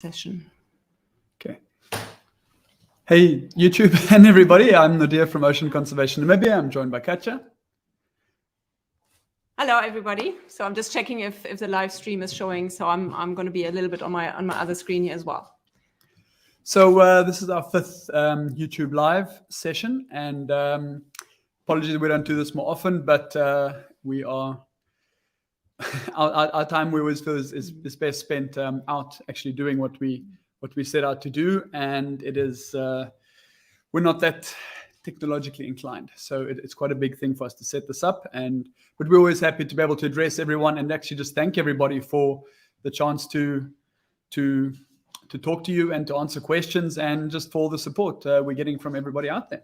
Session. Okay. Hey, YouTube and everybody. I'm Nadir from Ocean Conservation Namibia. I'm joined by Katja. Hello, everybody. So I'm just checking if the live stream is showing. So I'm going to be a little bit on my other screen here as well. So this is our fifth YouTube live session, and apologies we don't do this more often, but we are our time we always feel is best spent out actually doing what we set out to do, and it is we're not that technologically inclined, so it's quite a big thing for us to set this up, but we're always happy to be able to address everyone and actually just thank everybody for the chance to talk to you and to answer questions, and just for the support we're getting from everybody out there.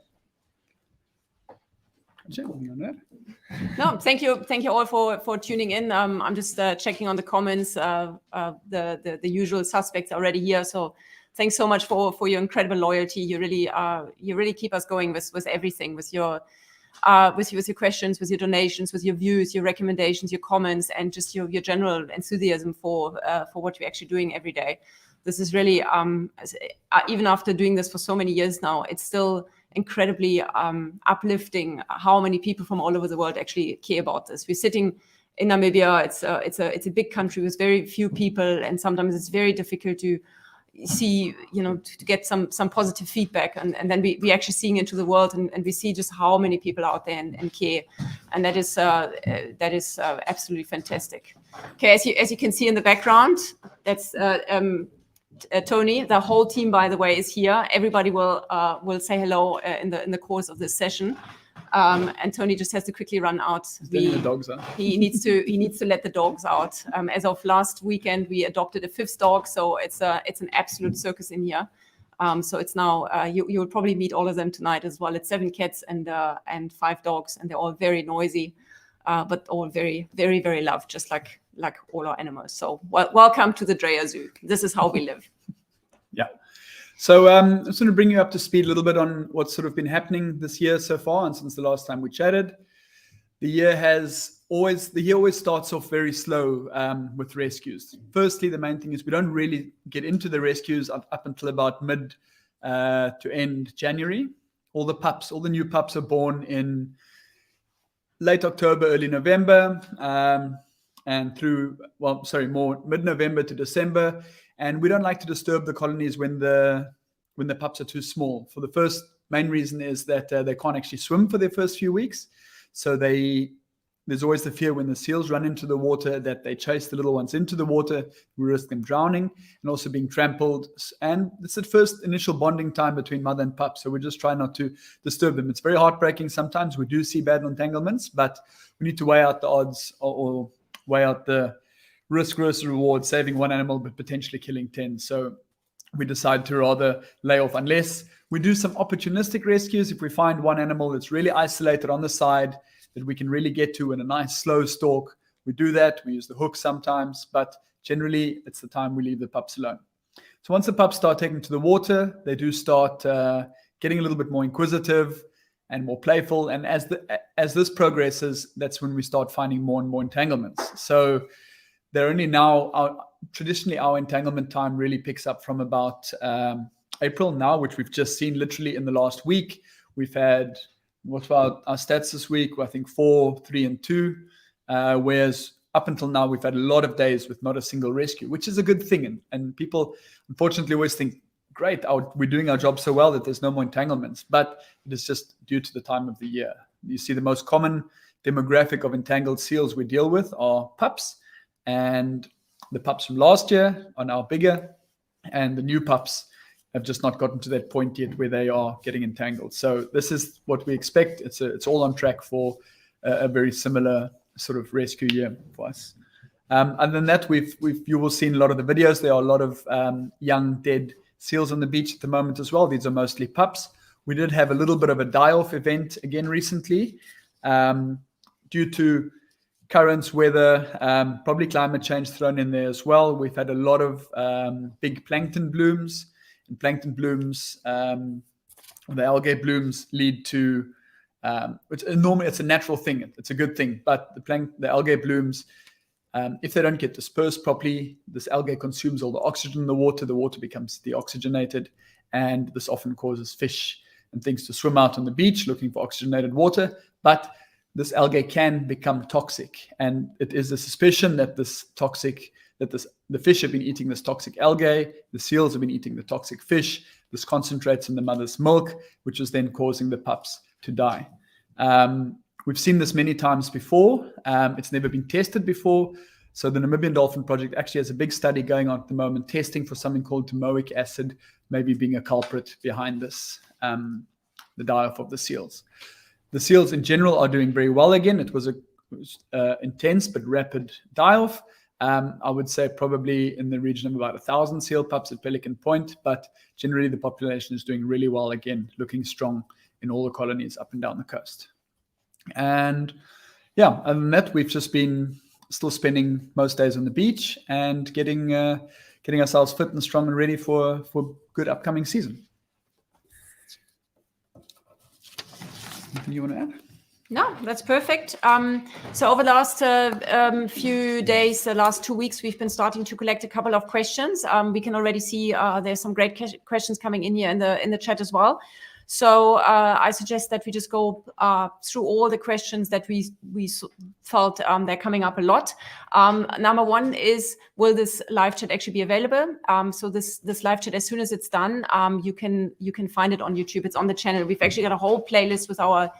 No, thank you all for tuning in. I'm just checking on the comments. The usual suspects are already here, so thanks so much for your incredible loyalty. You really keep us going with everything, with your questions, with your donations, with your views, your recommendations, your comments, and just your general enthusiasm for what we're actually doing every day. This is really even after doing this for so many years now, it's still incredibly uplifting how many people from all over the world actually care about this. We're sitting in Namibia. It's a big country with very few people, and sometimes it's very difficult to see, to get some positive feedback, and then we actually seeing into the world, and we see just how many people out there and care, and that is absolutely fantastic. Okay, as you can see in the background, that's Tony. The whole team, by the way, is here. Everybody will say hello in the course of this session. And Tony just has to quickly run out. The dogs out. He needs to let the dogs out. As of last weekend, we adopted a fifth dog, so it's an absolute circus in here. So it's now you will probably meet all of them tonight as well. It's 7 cats and 5 dogs, and they're all very noisy, but all very, very, very loved, just like all our animals. So welcome to the Dreyer Zoo. This is how we live. Yeah. So I'm just going to bring you up to speed a little bit on what's sort of been happening this year so far, and since the last time we chatted. The year always starts off very slow with rescues. Firstly, the main thing is we don't really get into the rescues up until about mid to end January. All the new pups are born in late October, early November, and through, more mid-November to December. And we don't like to disturb the colonies when the pups are too small. For the first main reason is that they can't actually swim for their first few weeks. So there's always the fear when the seals run into the water that they chase the little ones into the water. We risk them drowning and also being trampled. And it's the first initial bonding time between mother and pup. So we just try not to disturb them. It's very heartbreaking. Sometimes we do see bad entanglements, but we need to weigh out the odds or weigh out the risk versus reward, saving one animal but potentially killing 10. So we decide to rather lay off, unless we do some opportunistic rescues. If we find one animal that's really isolated on the side that we can really get to in a nice slow stalk, we do that. We use the hook sometimes, but generally it's the time we leave the pups alone. So once the pups start taking to the water, they do start getting a little bit more inquisitive and more playful. And as this progresses, that's when we start finding more and more entanglements. So they're only now, traditionally our entanglement time really picks up from about April now, which we've just seen literally in the last week. We've had, what's our stats this week? I think 4, 3, and 2. Whereas up until now, we've had a lot of days with not a single rescue, which is a good thing. And people unfortunately always think, great, we're doing our job so well that there's no more entanglements. But it is just due to the time of the year. You see the most common demographic of entangled seals we deal with are pups. And the pups from last year are now bigger. And the new pups have just not gotten to that point yet where they are getting entangled. So this is what we expect. It's all on track for a very similar sort of rescue year for us. Other than that, you will see in a lot of the videos, there are a lot of young dead seals on the beach at the moment as well. These are mostly pups. We did have a little bit of a die-off event again recently due to currents, weather, probably climate change thrown in there as well. We've had a lot of big plankton blooms. And plankton blooms, the algae blooms lead to, normally it's a natural thing. It's a good thing. But the algae blooms If they don't get dispersed properly, this algae consumes all the oxygen in the water becomes deoxygenated, and this often causes fish and things to swim out on the beach looking for oxygenated water. But this algae can become toxic, and it is a suspicion that the fish have been eating this toxic algae, the seals have been eating the toxic fish. This concentrates in the mother's milk, which is then causing the pups to die. We've seen this many times before. It's never been tested before. So the Namibian Dolphin Project actually has a big study going on at the moment, testing for something called domoic acid, maybe being a culprit behind this, the die-off of the seals. The seals in general are doing very well again. It was a intense but rapid die-off. I would say probably in the region of about 1,000 seal pups at Pelican Point, but generally the population is doing really well again, looking strong in all the colonies up and down the coast. And yeah, other than that, we've just been still spending most days on the beach and getting ourselves fit and strong and ready for good upcoming season. Anything you want to add? No, that's perfect. So over the last few days, the last 2 weeks, we've been starting to collect a couple of questions. We can already see there's some great questions coming in here in the chat as well. So I suggest that we just go through all the questions that we felt they're coming up a lot. Number one is, will this live chat actually be available? So this live chat, as soon as it's done, you can find it on YouTube. It's on the channel. We've actually got a whole playlist with our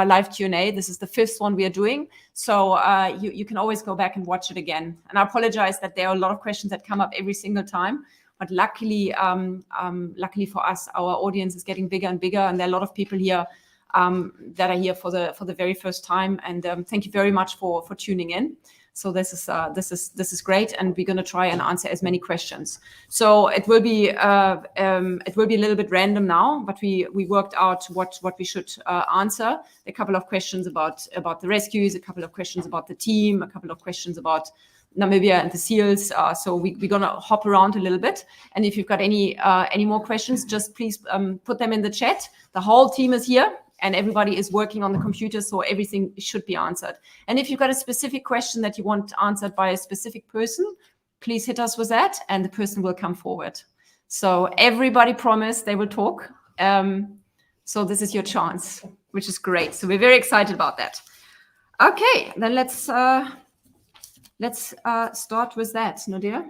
live Q&A. This is the 5th one we are doing. So you can always go back and watch it again. And I apologize that there are a lot of questions that come up every single time. But luckily for us, our audience is getting bigger and bigger, and there are a lot of people here that are here for the very first time. And thank you very much for tuning in. So this is great, and we're going to try and answer as many questions. So it will be a little bit random now, but we worked out what we should answer. A couple of questions about the rescues, a couple of questions about the team, a couple of questions about Namibia and the seals. So we're going to hop around a little bit. And if you've got any more questions, just please put them in the chat. The whole team is here and everybody is working on the computer, so everything should be answered. And if you've got a specific question that you want answered by a specific person, please hit us with that and the person will come forward. So everybody promised they will talk. So this is your chance, which is great. So we're very excited about that. Okay, then let's start with that, Nadir.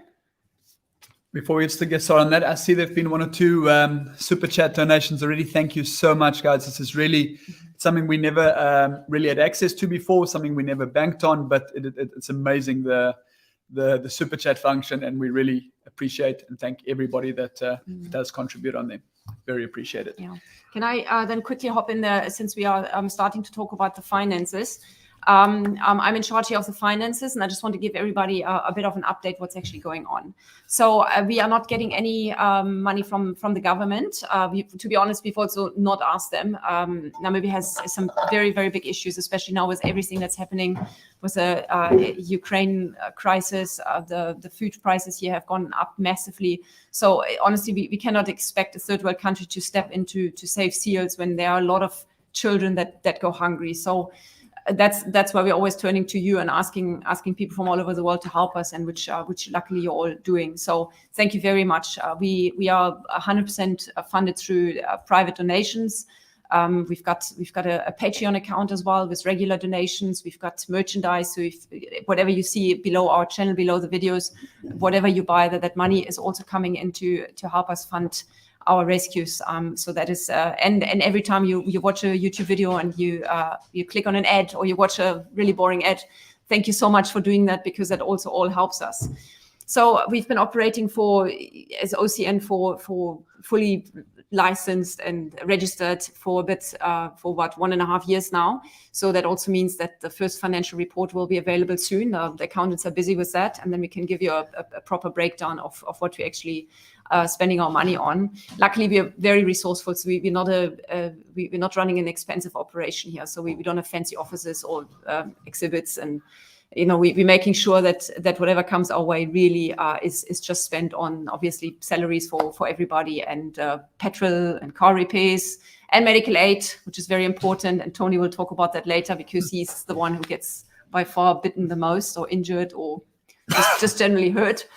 Before we get started on that, I see there have been 1 or 2 super chat donations already. Thank you so much, guys. This is really something we never really had access to before, something we never banked on, but it's amazing the super chat function, and we really appreciate and thank everybody that does contribute on them. Very appreciated. Yeah. Can I then quickly hop in there, since we are starting to talk about the finances? I'm in charge here of the finances, and I just want to give everybody a bit of an update what's actually going on. So we are not getting any money from the government. To be honest, we've also not asked them. Namibia has some very, very big issues, especially now with everything that's happening with the Ukraine crisis. The food prices here have gone up massively. So honestly, we cannot expect a third world country to step in to save seals when there are a lot of children that go hungry. So that's why we're always turning to you and asking people from all over the world to help us, and which luckily you're all doing. So thank you very much. We are 100% funded through private donations. We've got a Patreon account as well with regular donations. We've got merchandise. So if whatever you see below our channel, below the videos, whatever you buy, that money is also coming in to help us fund our rescues. So that is, and every time you watch a YouTube video and you click on an ad or you watch a really boring ad, thank you so much for doing that, because that also all helps us. So we've been operating as OCN for fully licensed and registered for about 1.5 years now. So that also means that the first financial report will be available soon. The accountants are busy with that, and then we can give you a proper breakdown of what we actually spending our money on. Luckily, we are very resourceful, so we're not running an expensive operation here. So we don't have fancy offices or exhibits, and we're making sure that whatever comes our way really is just spent on, obviously, salaries for everybody, and petrol and car repairs and medical aid, which is very important. And Tony will talk about that later, because he's the one who gets by far bitten the most or injured or just generally hurt.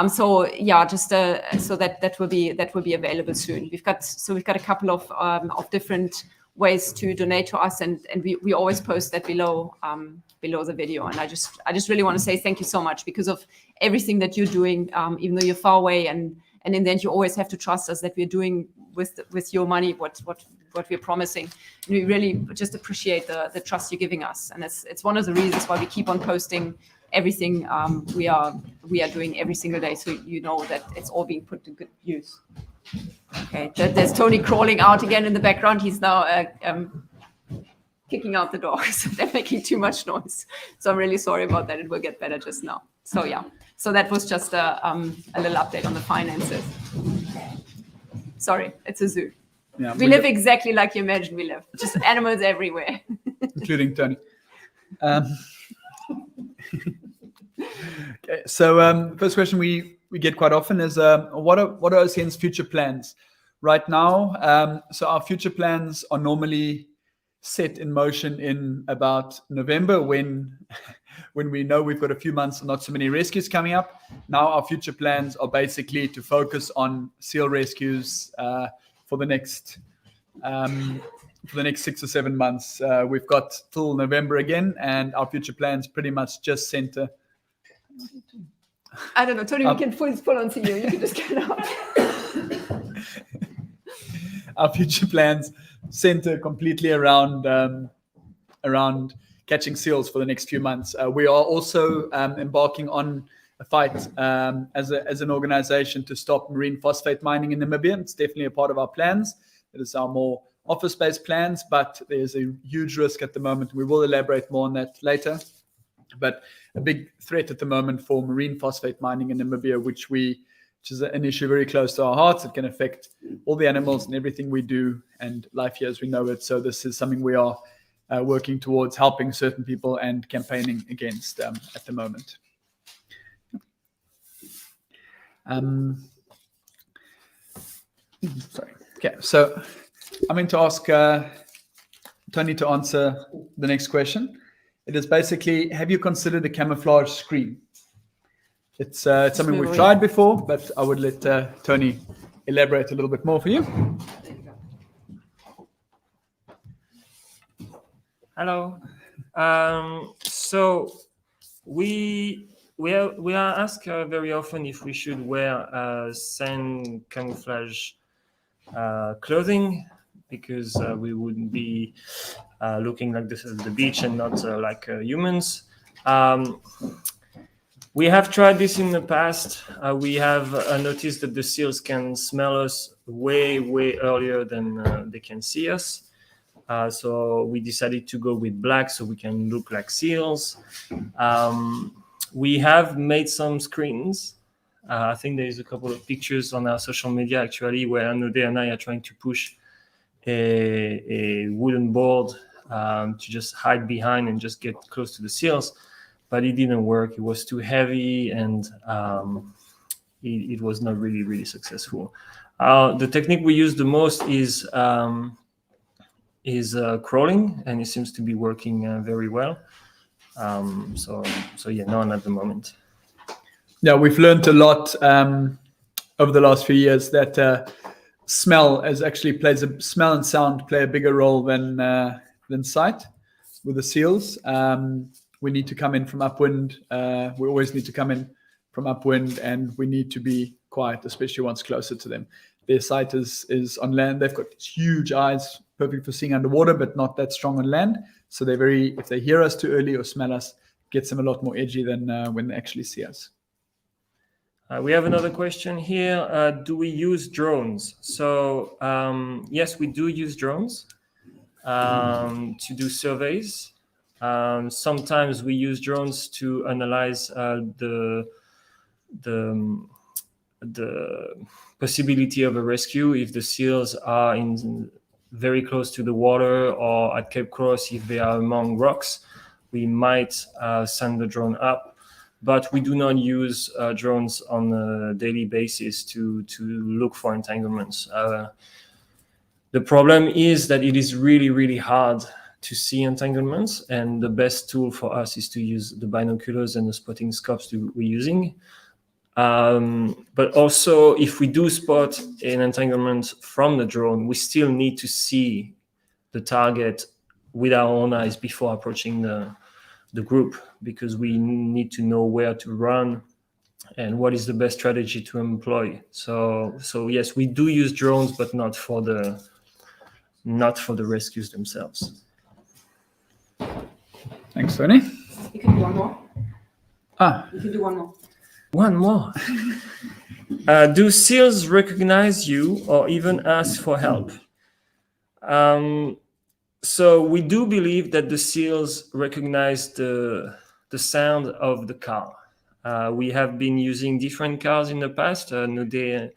So yeah, just so that will be available soon. We've got a couple of different ways to donate to us, and we always post that below the video. And I just really want to say thank you so much, because of everything that you're doing, even though you're far away, and in the end you always have to trust us that we're doing with your money what we're promising. And we really just appreciate the trust you're giving us, and it's one of the reasons why we keep on posting everything we are doing every single day, so you know that it's all being put to good use. Okay, there's Tony crawling out again in the background. He's now kicking out the dogs. They're making too much noise, so I'm really sorry about that. It will get better just now. So yeah, so that was just a little update on the finances. Sorry, it's a zoo. Yeah, we live exactly like you imagine we live, just animals everywhere, including Tony. Okay, so first question we get quite often is what are OCN's future plans right now? So our future plans are normally set in motion in about November, when we know we've got a few months and not so many rescues coming up. Now our future plans are basically to focus on seal rescues for the next 6 or 7 months. We've got till November again, and our future plans pretty much just center. I don't know, Tony, we can full on see you. You can just get out. Our future plans center completely around catching seals for the next few months. We are also embarking on a fight as an organization to stop marine phosphate mining in Namibia. It's definitely a part of our plans. It is our more office-based plans, but there's a huge risk at the moment. We will elaborate more on that later. But a big threat at the moment for marine phosphate mining in Namibia, which is an issue very close to our hearts. It can affect all the animals and everything we do and life here as we know it. So this is something we are working towards helping certain people and campaigning against at the moment. Sorry. Okay, so I'm going to ask Tony to answer the next question. It is basically, have you considered a camouflage screen? It's something we've tried before, but I would let Tony elaborate a little bit more for you. Hello. So we are asked very often if we should wear sand camouflage clothing, because we wouldn't be looking like this at the beach and not like humans. We have tried this in the past. We have noticed that the seals can smell us way earlier than they can see us. So we decided to go with black so we can look like seals. We have made some screens. I think there is a couple of pictures on our social media actually where Anode and I are trying to push a wooden board to just hide behind and just get close to the seals. But it didn't work. It was too heavy, and it was not really successful. The technique we use the most is crawling, and it seems to be working very well. So yeah, none at the moment. Yeah, we've learned a lot over the last few years that smell and sound play a bigger role than sight with the seals. We need to come in from upwind. We always need to come in from upwind, and we need to be quiet, especially once closer to them. Their sight is on land. They've got huge eyes, perfect for seeing underwater, but not that strong on land. So if they hear us too early or smell us, it gets them a lot more edgy than when they actually see us. We have another question here. Do we use drones? So yes, we do use drones to do surveys. Sometimes we use drones to analyze the possibility of a rescue if the seals are very close to the water, or at Cape Cross if they are among rocks. We might send the drone up, but we do not use drones on a daily basis to look for entanglements. The problem is that it is really hard to see entanglements, and the best tool for us is to use the binoculars and the spotting scopes we're using. But also, if we do spot an entanglement from the drone, we still need to see the target with our own eyes before approaching the group, because we need to know where to run and what is the best strategy to employ. So yes, we do use drones, but not for the rescues themselves. Thanks, Tony. You can do one more. You can do one more. One more. Do seals recognize you or even ask for help? So we do believe that the seals recognize the sound of the car. We have been using different cars in the past. Nude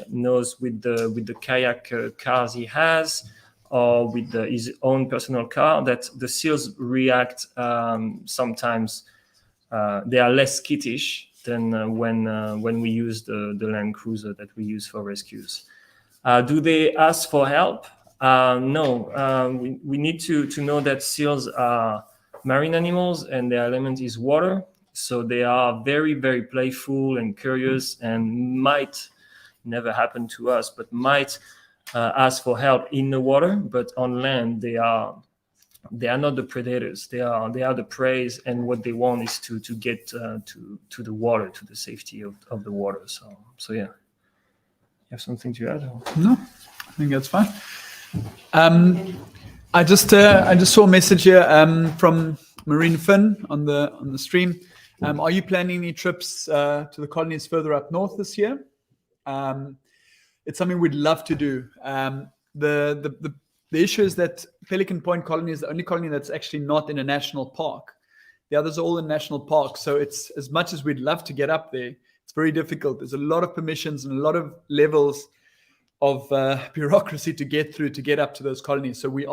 knows with the kayak cars he has, or with his own personal car, that the seals react sometimes. They are less skittish than when we use the Land Cruiser that we use for rescues. Do they ask for help? No. We need to know that seals are marine animals and their element is water. So they are very, very playful and curious, and might never happen to us, but might ask for help in the water. But on land, they are not the predators. They are the prey, and what they want is to get to the water, to the safety of the water. So yeah. You have something to add? No, I think that's fine. I just saw a message here from Marine Finn on the stream. Are you planning any trips to the colonies further up north this year? It's something we'd love to do. The issue is that Pelican Point colony is the only colony that's actually not in a national park. The others are all in national parks. So it's, as much as we'd love to get up there, it's very difficult. There's a lot of permissions and a lot of levels of bureaucracy to get through to get up to those colonies. So we've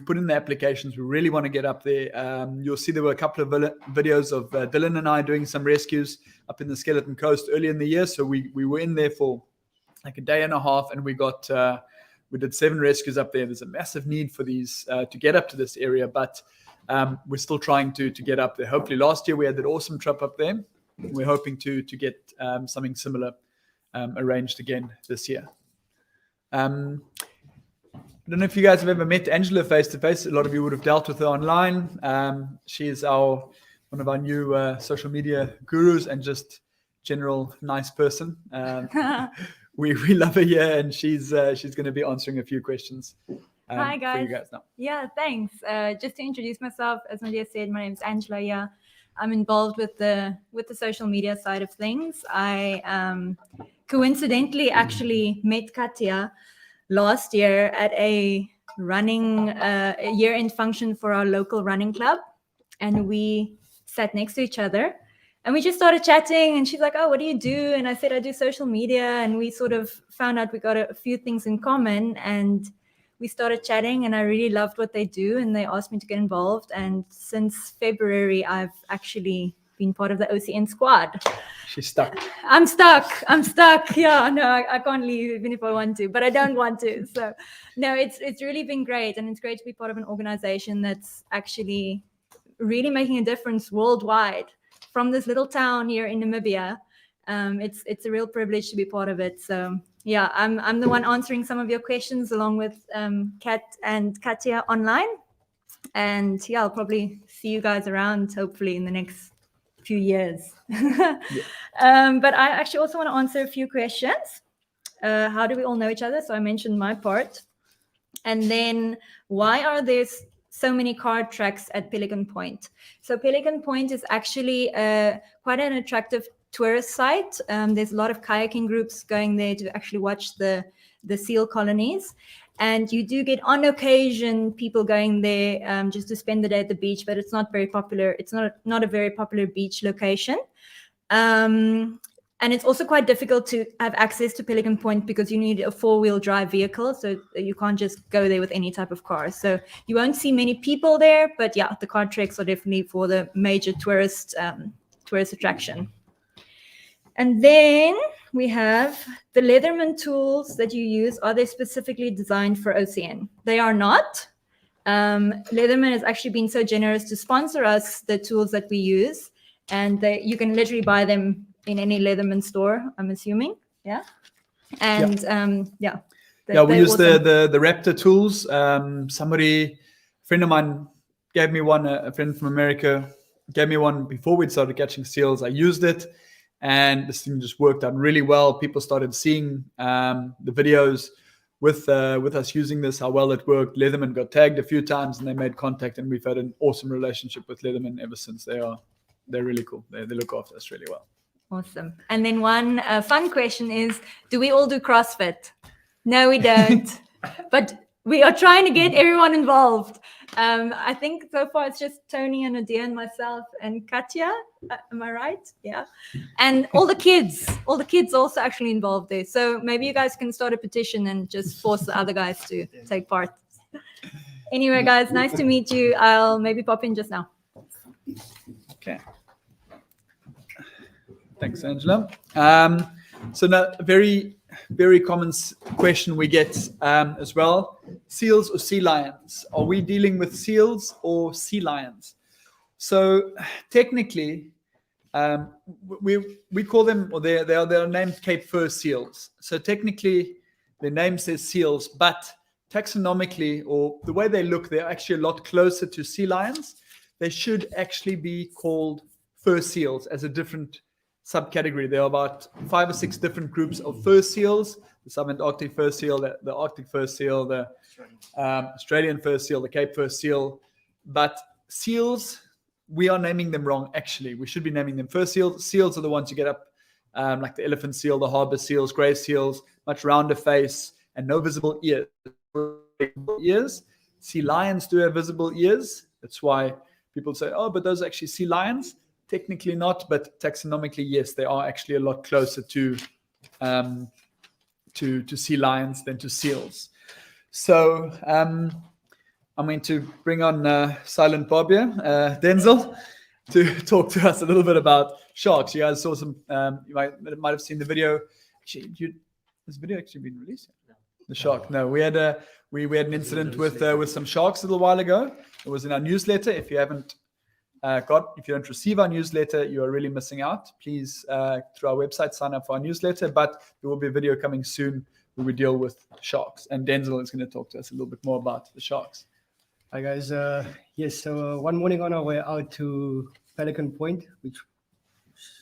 put in the applications. We really want to get up there. You'll see there were a couple of videos of Dylan and I doing some rescues up in the Skeleton Coast early in the year. So we were in there for like a day and a half, and we did 7 rescues up there. There's a massive need for these to get up to this area, but we're still trying to get up there. Hopefully, last year we had that awesome trip up there. We're hoping to get something similar arranged again this year. I don't know if you guys have ever met Angela face to face. A lot of you would have dealt with her online. She is one of our new social media gurus, and just general nice person. We love her here, and she's going to be answering a few questions. Hi guys. For you guys now. Yeah, thanks. Just to introduce myself, as Nadia said, my name is Angela. Yeah, I'm involved with the social media side of things. I coincidentally actually met Katia last year at a running year-end function for our local running club, and we sat next to each other. And we just started chatting, and she's like, "Oh, what do you do?" And I said, "I do social media." And we sort of found out we got a few things in common, and we started chatting, and I really loved what they do, and they asked me to get involved. And since February, I've actually been part of the OCN squad. She's stuck. I'm stuck. Yeah, no, I can't leave even if I want to, but I don't want to. So no, it's really been great. And it's great to be part of an organization that's actually really making a difference worldwide. From this little town here in Namibia, it's a real privilege to be part of it. So yeah, I'm the one answering some of your questions along with Kat and Katia online, and yeah, I'll probably see you guys around hopefully in the next few years. Yeah. But I actually also want to answer a few questions. How do we all know each other? So I mentioned my part, and then why are there so many car tracks at Pelican Point? So Pelican Point is actually quite an attractive tourist site. There's a lot of kayaking groups going there to actually watch the seal colonies. And you do get on occasion people going there just to spend the day at the beach, but it's not very popular. It's not a very popular beach location. And it's also quite difficult to have access to Pelican Point because you need a 4-wheel drive vehicle. So you can't just go there with any type of car. So you won't see many people there. But yeah, the car treks are definitely for the major tourist attraction. And then we have the Leatherman tools that you use. Are they specifically designed for OCN? They are not. Leatherman has actually been so generous to sponsor us the tools that we use, and you can literally buy them in any Leatherman store, I'm assuming. Yeah. And we use awesome. the Raptor tools. A friend of mine gave me one, a friend from America gave me one before we started catching seals. I used it, and this thing just worked out really well. People started seeing the videos with us using this, how well it worked. Leatherman got tagged a few times, and they made contact, and we've had an awesome relationship with Leatherman ever since. They're really cool. They look after us really well. Awesome. And then one fun question is, do we all do CrossFit? No, we don't. But we are trying to get everyone involved. I think so far it's just Tony and Nadia and myself and Katya. Am I right? Yeah. And all the kids also actually involved there. So maybe you guys can start a petition and just force the other guys to take part. Anyway, guys, nice to meet you. I'll maybe pop in just now. Okay. Thanks, Angela. So now, a very, very common question we get as well: seals or sea lions? Are we dealing with seals or sea lions? So technically, we call them, or they are named Cape Fur seals. So technically, their name says seals, but taxonomically, or the way they look, they're actually a lot closer to sea lions. They should actually be called fur seals as a different subcategory. There are about 5 or 6 different groups of fur seals: the subantarctic fur seal, the Arctic fur seal, the Australian fur seal, the Cape fur seal. But seals, we are naming them wrong, actually. We should be naming them fur seals. Seals are the ones you get up, like the elephant seal, the harbour seals, grey seals, much rounder face, and no visible ears. Sea lions do have visible ears. That's why people say, oh, but those are actually sea lions. Technically not, but taxonomically, yes, they are actually a lot closer to sea lions than to seals. So I'm going to bring on Silent Bob here, Denzel, to talk to us a little bit about sharks. You guys saw some, you might have seen the video. Actually, has the video actually been released? No. The shark? No, we had an incident with some sharks a little while ago. It was in our newsletter. If you haven't if you don't receive our newsletter, you are really missing out. Please, through our website, sign up for our newsletter. But there will be a video coming soon where we deal with sharks. And Denzel is going to talk to us a little bit more about the sharks. Hi, guys. Yes, so one morning on our way out to Pelican Point, which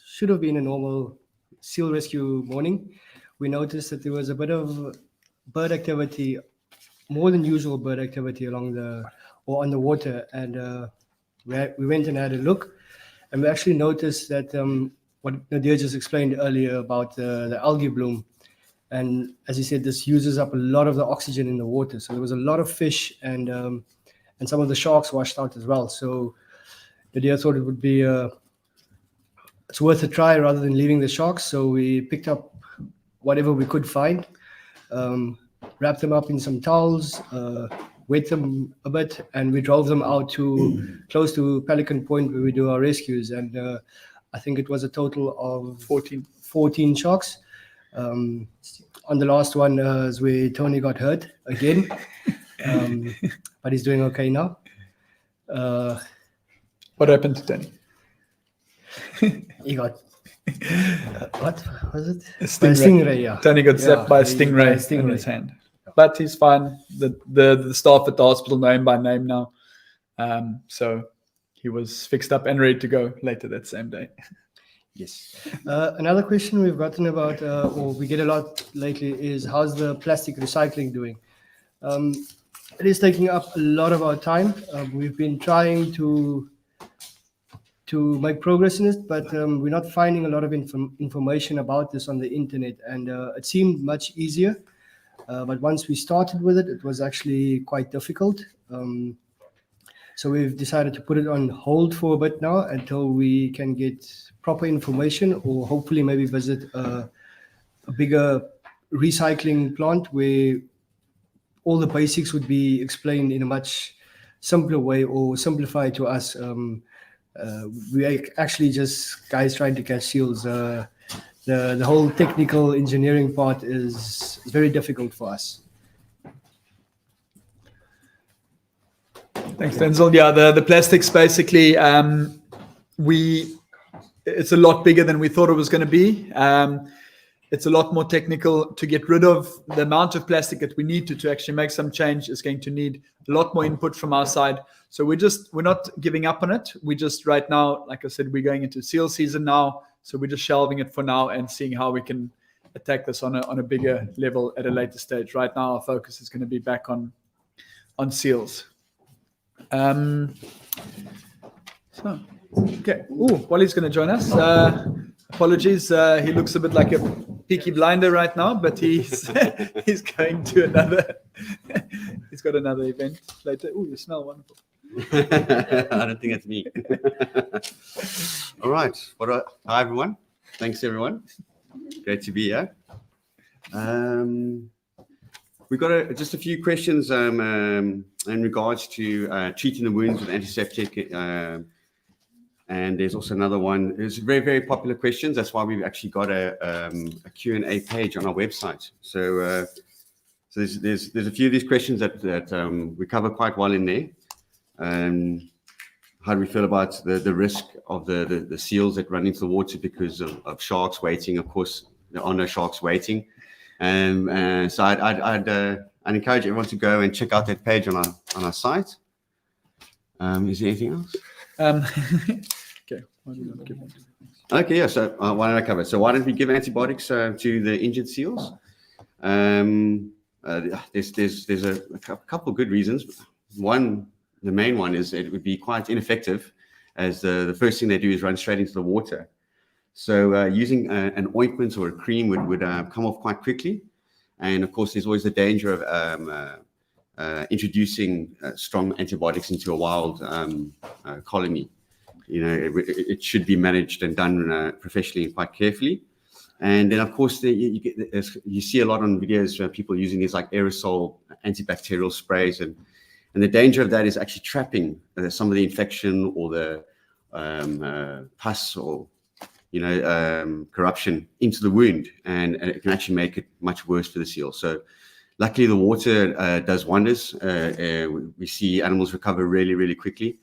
should have been a normal seal rescue morning, we noticed that there was a bit of bird activity, more than usual bird activity on the water. And we went and had a look, and we actually noticed that what Nadia just explained earlier about the algae bloom. And as he said, this uses up a lot of the oxygen in the water. So there was a lot of fish and some of the sharks washed out as well. So Nadia thought it would be it's worth a try rather than leaving the sharks. So we picked up whatever we could find, wrapped them up in some towels, wet them a bit, and we drove them out to close to Pelican Point where we do our rescues. And I think it was a total of 14 sharks. On the last one is where Tony got hurt again, but he's doing okay now. What happened to Tony? He got what was it? A stingray. Yeah. Tony got zapped by a stingray in his hand. But he's fine. The staff at the hospital know him by name now. So he was fixed up and ready to go later that same day. Yes. Another question we've gotten about, or we get a lot lately, is how's the plastic recycling doing? It is taking up a lot of our time. We've been trying to make progress in it, but we're not finding a lot of information about this on the internet. And it seemed much easier. But once we started with it, it was actually quite difficult. So we've decided to put it on hold for a bit now until we can get proper information, or hopefully maybe visit a bigger recycling plant where all the basics would be explained in a much simpler way, or simplified to us. We are actually just guys trying to catch seals. The whole technical engineering part is very difficult for us. Thanks, Denzel. Yeah, the plastics basically, it's a lot bigger than we thought it was going to be. It's a lot more technical to get rid of. The amount of plastic that we need to actually make some change is going to need a lot more input from our side. So we're not giving up on it. We just right now, like I said, we're going into seal season now. So we're just shelving it for now and seeing how we can attack this on a bigger level at a later stage. Right now, our focus is going to be back on seals. So, okay. Wally's going to join us. Apologies. He looks a bit like a Peaky Blinder right now, but he's going to another. He's got another event later. You smell wonderful. I don't think it's me. All right. Hi, everyone. Thanks, everyone. Great to be here. We've got just a few questions in regards to treating the wounds with antiseptic. And there's also another one. It's very, very popular questions. That's why we've actually got a Q&A page on our website. So there's a few of these questions that we cover quite well in there. How do we feel about the risk of the seals that run into the water because of sharks waiting? Of course, there are no sharks waiting. So I'd encourage everyone to go and check out that page on our site. Is there anything else? Okay. Okay, yeah. So why don't I cover it? So why don't we give antibiotics to the injured seals? There's a couple of good reasons. One, the main one is it would be quite ineffective, as the first thing they do is run straight into the water. So using an ointment or a cream would come off quite quickly. And of course, there's always the danger of introducing strong antibiotics into a wild colony. It should be managed and done professionally and quite carefully. And then, of course, you see a lot on videos where people using these like aerosol antibacterial sprays, and the danger of that is actually trapping some of the infection or the pus or corruption into the wound, and it can actually make it much worse for the seal. So luckily the water does wonders. We see animals recover really, really quickly,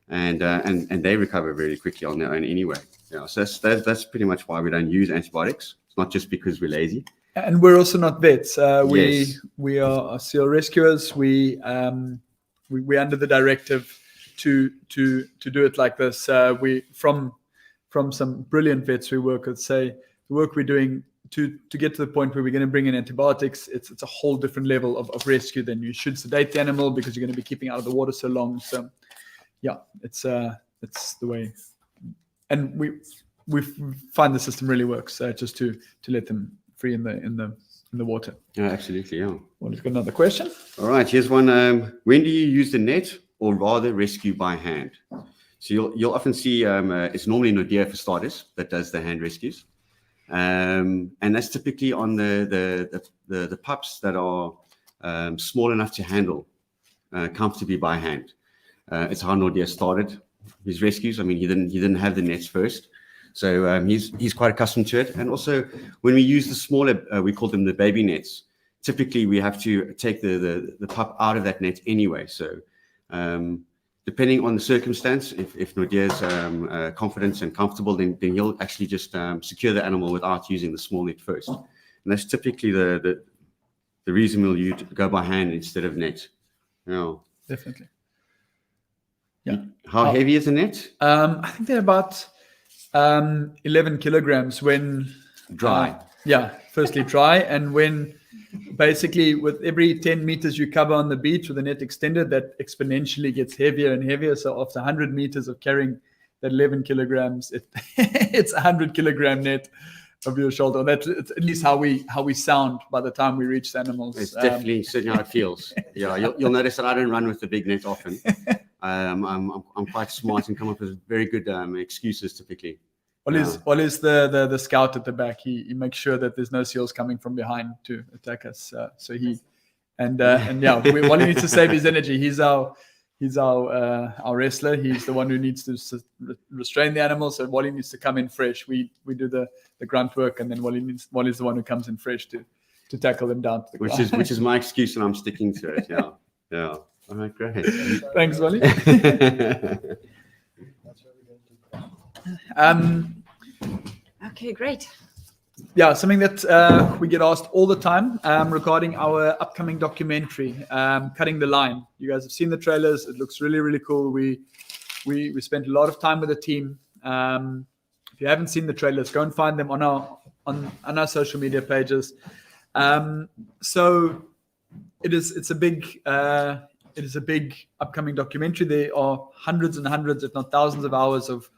and they recover really quickly on their own anyway. So that's pretty much why we don't use antibiotics. It's not just because we're lazy. And we're also not vets. Yes. We are seal rescuers. We're under the directive to do it like this. We from some brilliant vets we work with say the work we're doing to get to the point where we're going to bring in antibiotics, it's a whole different level of rescue. Then you should sedate the animal because you're going to be keeping out of the water so long. So yeah, it's the way, and we find the system really works just to let them free in the water. Yeah, absolutely. Yeah. Well, we've got another question. All right, here's one. When do you use the net, or rather rescue by hand? So you'll often see it's normally Nordea for starters that does the hand rescues, and that's typically on the pups that are small enough to handle comfortably by hand. It's how Nordea started his rescues. I mean, he didn't have the nets first, so he's quite accustomed to it. And also, when we use the smaller, we call them the baby nets. Typically, we have to take the pup out of that net anyway. So depending on the circumstance, if Nordea's confident and comfortable, then he'll actually just secure the animal without using the small net first. And that's typically the reason we'll go by hand instead of net. Yeah. Definitely. Yeah. How heavy is the net? I think they're about 11 kilograms when Dry. Firstly dry, and when basically with every 10 meters you cover on the beach with the net extended, that exponentially gets heavier and heavier. So after 100 meters of carrying that 11 kilograms, it's 100 kilogram net of your shoulder. That's at least how we sound by the time we reach the animals. It's definitely certainly how it feels. Yeah, you'll notice that I don't run with the big net often. I'm quite smart and come up with very good excuses typically. What is the scout at the back? He makes sure that there's no seals coming from behind to attack us. So he Wally needs to save his energy. He's our wrestler. He's the one who needs to restrain the animal. So Wally needs to come in fresh. We do the grunt work, and then Wally's the one who comes in fresh to tackle them down to the ground. Which is my excuse, and I'm sticking to it. Yeah. All right, great. Thanks, Wally. Okay, great. Yeah, something that we get asked all the time regarding our upcoming documentary, Cutting the Line. You guys have seen the trailers. It looks really, really cool. We spent a lot of time with the team. If you haven't seen the trailers, go and find them on our social media pages. So it's a big upcoming documentary. There are hundreds and hundreds, if not thousands, of hours of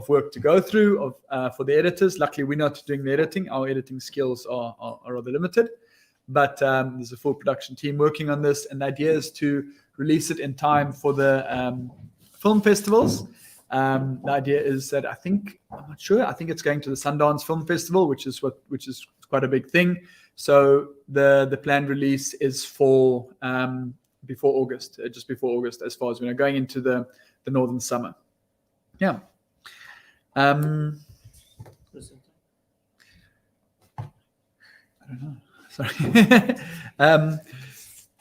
work to go through for the editors. Luckily, we're not doing the editing. Our editing skills are rather limited, but there's a full production team working on this, and the idea is to release it in time for the film festivals. The idea is that I'm not sure. I think it's going to the Sundance Film Festival, which is quite a big thing. So the planned release is for before August, just before August, as far as we know, going into the northern summer. Yeah. I don't know. Sorry.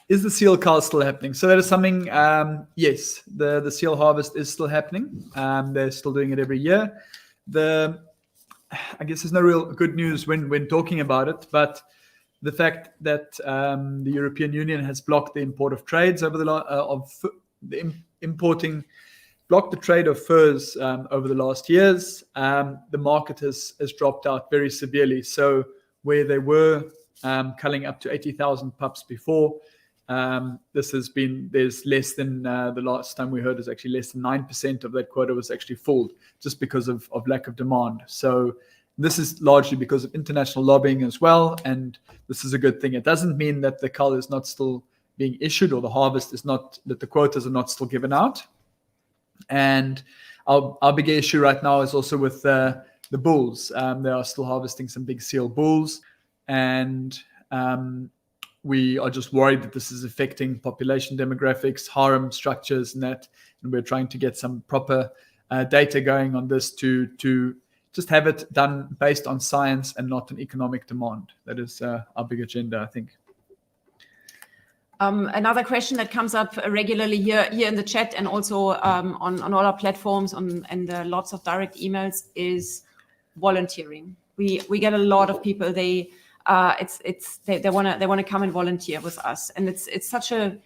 Is the seal cull still happening? So that is something. Yes, the seal harvest is still happening. They're still doing it every year. I guess there's no real good news when talking about it, but the fact that the European Union has blocked the import of trades over blocked the trade of furs over the last years. The market has dropped out very severely. So where they were culling up to 80,000 pups before, there's less than the last time we heard is actually less than 9% of that quota was actually filled just because of lack of demand. So this is largely because of international lobbying as well, and this is a good thing. It doesn't mean that the cull is not still being issued or the harvest is not, that the quotas are not still given out. And our big issue right now is also with the bulls. They are still harvesting some big seal bulls, and we are just worried that this is affecting population demographics, harem structures, and we're trying to get some proper data going on this to just have it done based on science and not an economic demand. That is our big agenda, I think. Another question that comes up regularly here in the chat and also on all our platforms and lots of direct emails is volunteering. We get a lot of people. They want to come and volunteer with us, and it's such a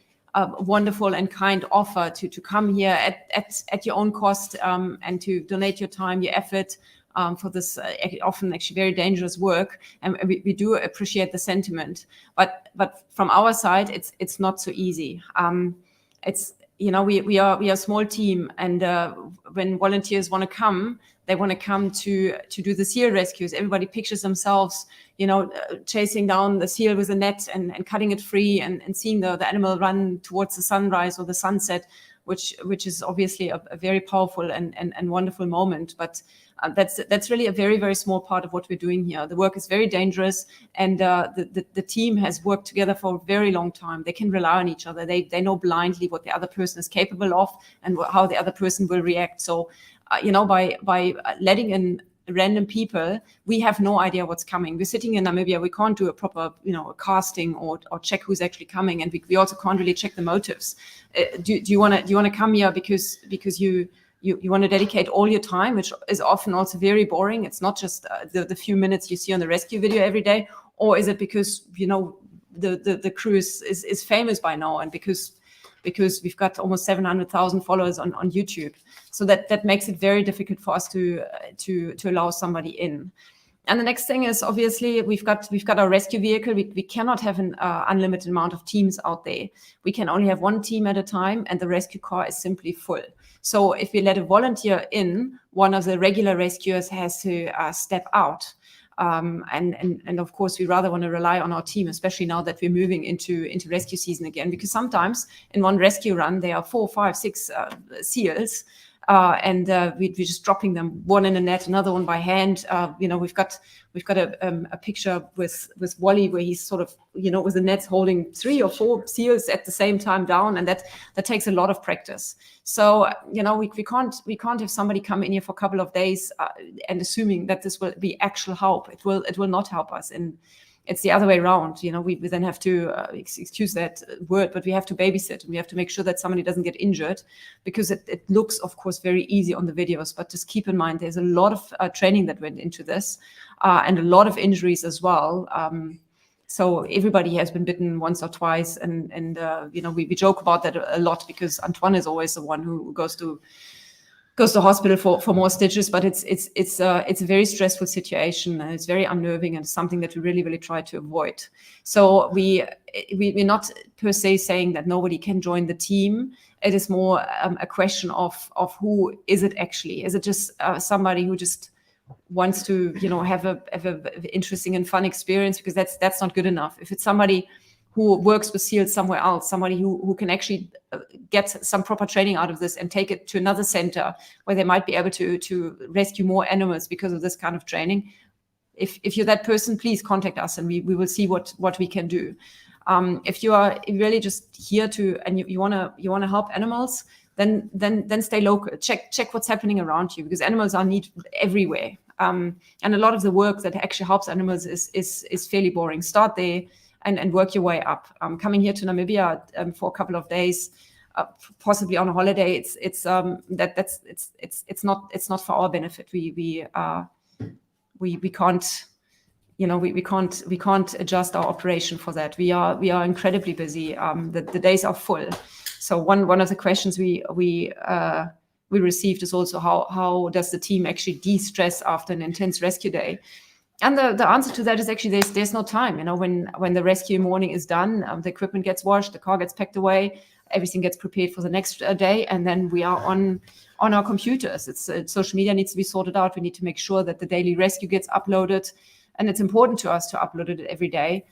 wonderful and kind offer to come here at your own cost and to donate your time, your effort. For this often actually very dangerous work, and we do appreciate the sentiment. But from our side, it's not so easy. We are a small team, and when volunteers want to come, they want to come to do the seal rescues. Everybody pictures themselves, chasing down the seal with a net and cutting it free and seeing the animal run towards the sunrise or the sunset, which is obviously a very powerful and wonderful moment. But that's really a very, very small part of what we're doing here. The work is very dangerous, and the team has worked together for a very long time. They can rely on each other. They know blindly what the other person is capable of and how the other person will react. So, by letting in random people, we have no idea what's coming. We're sitting in Namibia. We can't do a proper, casting or check who's actually coming, and we also can't really check the motives. Do you want to come here because you want to dedicate all your time, which is often also very boring. It's not just the few minutes you see on the rescue video every day, or is it because the crew is famous by now, and because we've got almost 700,000 followers on YouTube, so that makes it very difficult for us to allow somebody in. And the next thing is, obviously, we've got our rescue vehicle. We cannot have an unlimited amount of teams out there. We can only have one team at a time, and the rescue car is simply full. So if we let a volunteer in, one of the regular rescuers has to step out. And of course, we rather want to rely on our team, especially now that we're moving into rescue season again, because sometimes in one rescue run, there are 4, 5, 6 seals. And we're just dropping them, one in a net, another one by hand. We've got a picture with Wally where he's sort of, with the nets holding 3 or 4 seals at the same time down, and that takes a lot of practice. So we can't have somebody come in here for a couple of days and assuming that this will be actual help. It will not help us. It's the other way around. We then have to excuse that word, but we have to babysit, and we have to make sure that somebody doesn't get injured, because it looks, of course, very easy on the videos. But just keep in mind, there's a lot of training that went into this, and a lot of injuries as well. So everybody has been bitten once or twice, and we joke about that a lot, because Antoine is always the one who goes to hospital for more stitches. But it's a very stressful situation, and it's very unnerving, and something that we really, really try to avoid. So we're not per se saying that nobody can join the team. It is more a question of who is it actually? Is it just somebody who just wants to have a interesting and fun experience? Because that's not good enough. If it's somebody who works with seals somewhere else, somebody who can actually get some proper training out of this and take it to another center where they might be able to rescue more animals because of this kind of training. If you're that person, please contact us, and we will see what we can do. If you are really just here and you want to help animals, then stay local. Check what's happening around you, because animals are needed everywhere. And a lot of the work that actually helps animals is fairly boring. Start there and work your way up. Coming here to Namibia for a couple of days, possibly on a holiday, it's not for our benefit. We can't. We can't adjust our operation for that. We are incredibly busy. The days are full. So one of the questions we received is also how does the team actually de-stress after an intense rescue day? And the answer to that is actually there's no time. When the rescue morning is done, the equipment gets washed, the car gets packed away, everything gets prepared for the next day, and then we are on our computers. Social media needs to be sorted out. We need to make sure that the daily rescue gets uploaded, and it's important to us to upload it every day,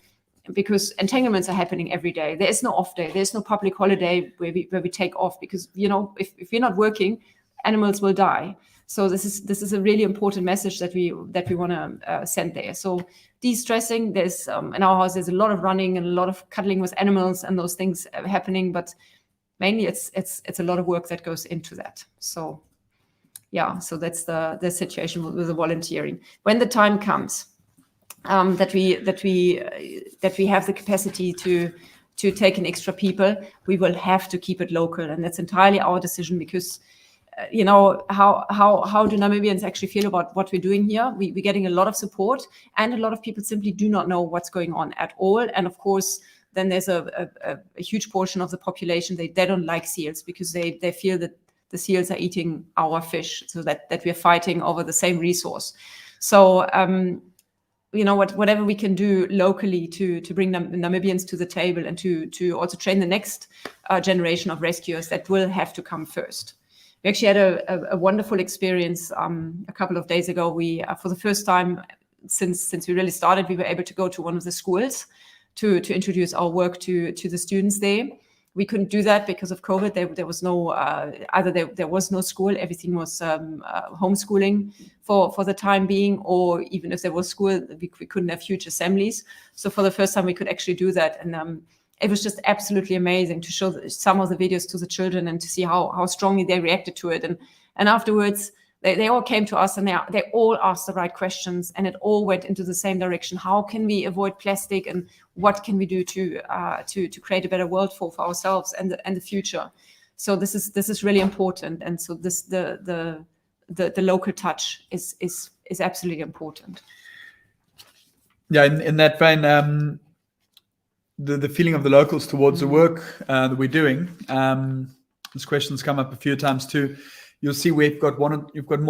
because entanglements are happening every day. There is no off day. There's no public holiday where we take off, because if we're not working, animals will die. So this is a really important message that we want to send there. So de-stressing, there's in our house there's a lot of running and a lot of cuddling with animals and those things happening, but mainly it's a lot of work that goes into that. So yeah, so that's the situation with the volunteering. When the time comes that we have the capacity to take in extra people, we will have to keep it local, and that's entirely our decision, because how do Namibians actually feel about what we're doing here? We're getting a lot of support, and a lot of people simply do not know what's going on at all. And of course, then there's a huge portion of the population, they don't like seals, because they feel that the seals are eating our fish, so that we're fighting over the same resource. So whatever we can do locally to bring Namibians to the table, and to also train the next generation of rescuers, that will have to come first. We actually had a wonderful experience a couple of days ago. We, for the first time since we really started, we were able to go to one of the schools to introduce our work to the students there. We couldn't do that because of COVID. There was no there was no school. Everything was homeschooling for the time being, or even if there was school, we couldn't have huge assemblies. So for the first time, we could actually do that, and it was just absolutely amazing to show some of the videos to the children and to see how strongly they reacted to it. And afterwards, they all came to us, and they all asked the right questions, and it all went into the same direction. How can we avoid plastic, and what can we do to create a better world for ourselves and the future? So this is really important, and so the local touch is absolutely important. Yeah, in that vein, the feeling of the locals towards the work that we're doing. This question's come up a few times too. You'll see you've got more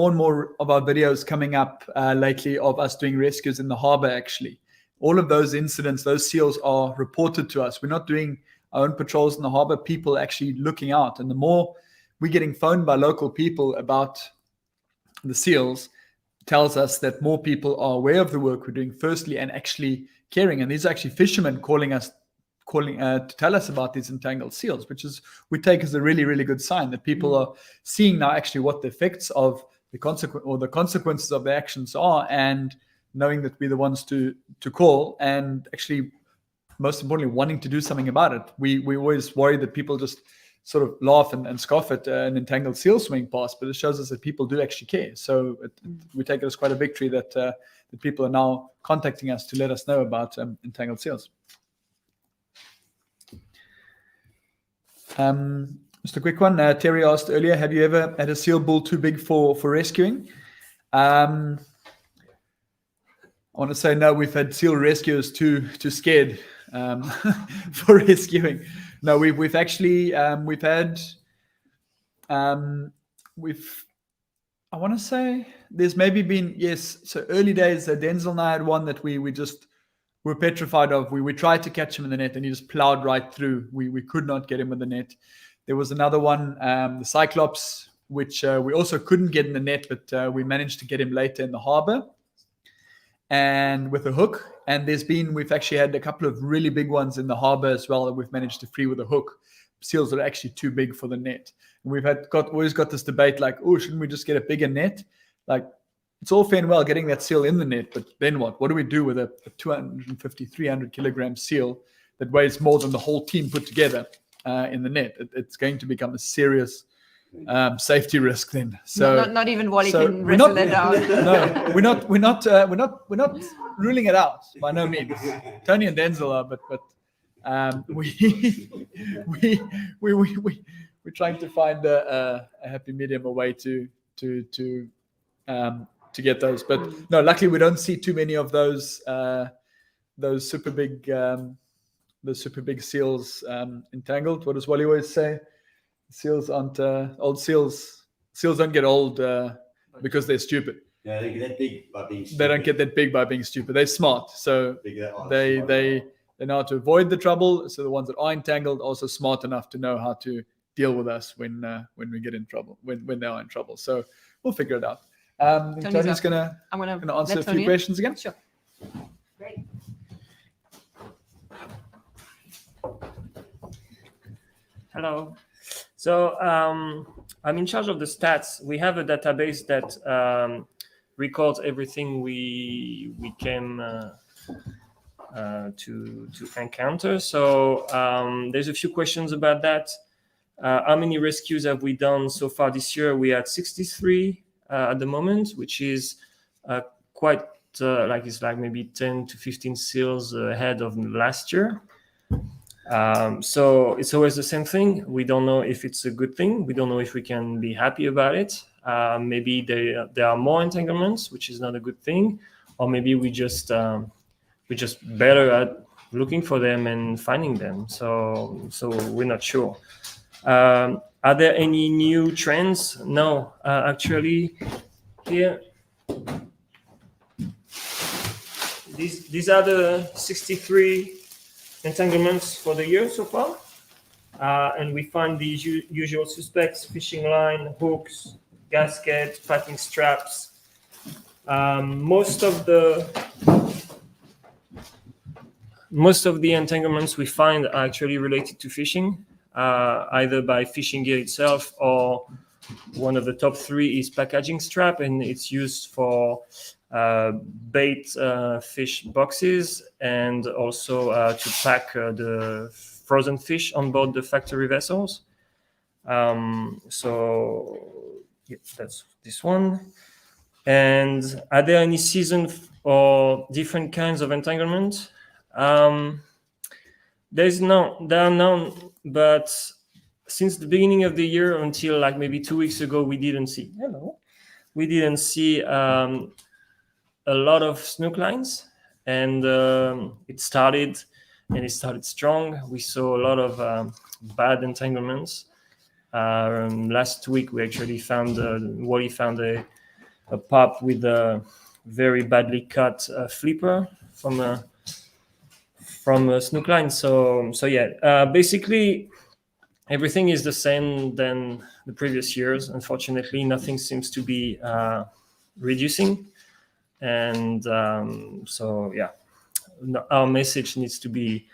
and more of our videos coming up lately of us doing rescues in the harbour. Actually, all of those incidents, those seals are reported to us. We're not doing our own patrols in the harbour. People actually looking out, and the more we're getting phoned by local people about the seals, tells us that more people are aware of the work we're doing, firstly, and actually caring. And these are actually fishermen calling to tell us about these entangled seals, which is we take as a really, really good sign that people are seeing now actually what the effects of the consequences of their actions are, and knowing that we're the ones to call, and actually most importantly wanting to do something about it. We always worry that people just sort of laugh and scoff at an entangled seal swimming past, but it shows us that people do actually care. So we take it as quite a victory that that people are now contacting us to let us know about entangled seals. Just a quick one. Terry asked earlier, have you ever had a seal bull too big for rescuing? I want to say no. We've had seal rescuers too scared for rescuing. No, we've actually we've had I want to say there's maybe been, yes, so early days Denzel and I had one that we just were petrified of. We tried to catch him in the net and he just plowed right through. We could not get him in the net. There was another one, the Cyclops, which we also couldn't get in the net, but we managed to get him later in the Harbour and with a hook. And we've actually had a couple of really big ones in the Harbour as well that we've managed to free with a hook. Seals that are actually too big for the net. And we've always got this debate like, oh, shouldn't we just get a bigger net? Like, it's all fair and well getting that seal in the net, but then what? What do we do with a 250, 300 kilogram seal that weighs more than the whole team put together in the net? It's going to become a serious safety risk then. So not even Wally can wrestle it out. No, we're not ruling it out by no means. Tony and Denzel are, but we're trying to find a happy medium, a way to get those. But no, luckily we don't see too many of those super big seals entangled. What does Wally always say? Seals aren't old seals. Seals don't get old because they're stupid. Yeah, they get that big by being stupid. They don't get that big by being stupid. They're smart, so they know how to avoid the trouble. So the ones that are entangled are also smart enough to know how to deal with us when we get in trouble, when they are in trouble. So we'll figure it out. Tony's gonna answer a few questions again. Sure. Great. Hello. So I'm in charge of the stats. We have a database that records everything we came to encounter. So there's a few questions about that. How many rescues have we done so far this year? We had 63 at the moment, which is quite it's like maybe 10 to 15 seals ahead of last year. So it's always the same thing. We don't know if it's a good thing. We don't know if we can be happy about it. Maybe there are more entanglements, which is not a good thing, or maybe we're just better at looking for them and finding them. So we're not sure. Are there any new trends? No, actually, here. These are the 63 entanglements for the year so far, and we find the usual suspects: fishing line, hooks, gasket, packing straps. Most of the entanglements we find are actually related to fishing, either by fishing gear itself, or one of the top three is packaging strap, and it's used for bait fish boxes and also to pack the frozen fish on board the factory vessels. So yeah, that's this one. And are there any season or different kinds of entanglement? There are none, but since the beginning of the year until like maybe 2 weeks ago, we didn't see a lot of snook lines, and it started strong. We saw a lot of bad entanglements. Last week we actually found Wally found a pup with a very badly cut flipper from a snook line. So yeah, basically everything is the same than the previous years. Unfortunately, nothing seems to be reducing. And so yeah, our message needs to be